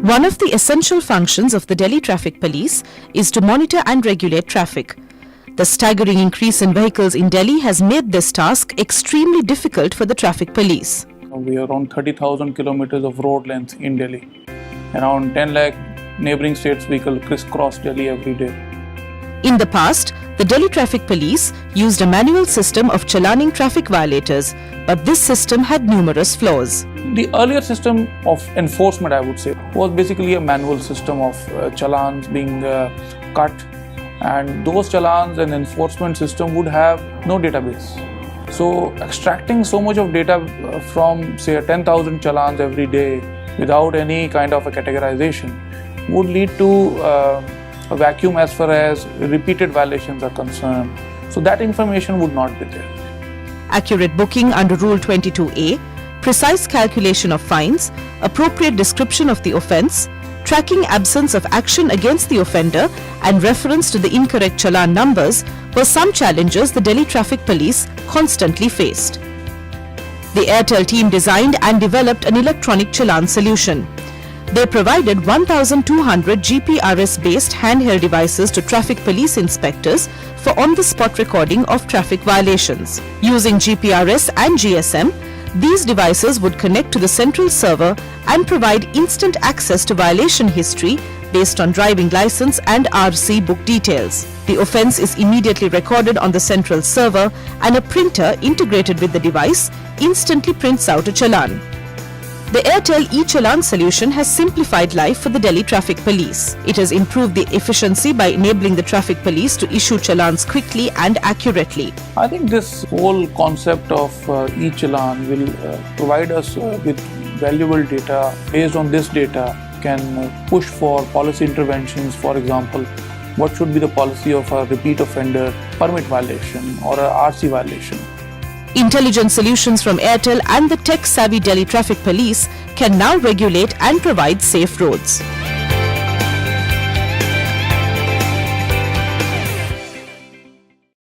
One of the essential functions of the Delhi Traffic Police is to monitor and regulate traffic. The staggering increase in vehicles in Delhi has made this task extremely difficult for the traffic police. We are around 30,000 kilometers of road length in Delhi. Around 10 lakh neighboring states vehicles crisscross Delhi every day. In the past, the Delhi Traffic Police used a manual system of challaning traffic violators, but this system had numerous flaws. The earlier system of enforcement, I would say, was basically a manual system of challans being cut, and those challans and enforcement system would have no database. So extracting so much of data from say 10,000 challans every day without any kind of a categorization would lead to a vacuum as far as repeated violations are concerned. So that information would not be there. Accurate booking under Rule 22A, precise calculation of fines, appropriate description of the offence, tracking absence of action against the offender and reference to the incorrect challan numbers were some challenges the Delhi Traffic Police constantly faced. The Airtel team designed and developed an electronic challan solution. They provided 1,200 GPRS-based handheld devices to traffic police inspectors for on-the-spot recording of traffic violations. Using GPRS and GSM, these devices would connect to the central server and provide instant access to violation history based on driving license and RC book details. The offence is immediately recorded on the central server and a printer integrated with the device instantly prints out a challan. The Airtel e-Challan solution has simplified life for the Delhi Traffic Police. It has improved the efficiency by enabling the Traffic Police to issue challans quickly and accurately. I think this whole concept of e-Challan will provide us with valuable data. Based on this data, can push for policy interventions. For example, what should be the policy of a repeat offender permit violation or a RC violation? Intelligent solutions from Airtel and the tech-savvy Delhi Traffic Police can now regulate and provide safe roads.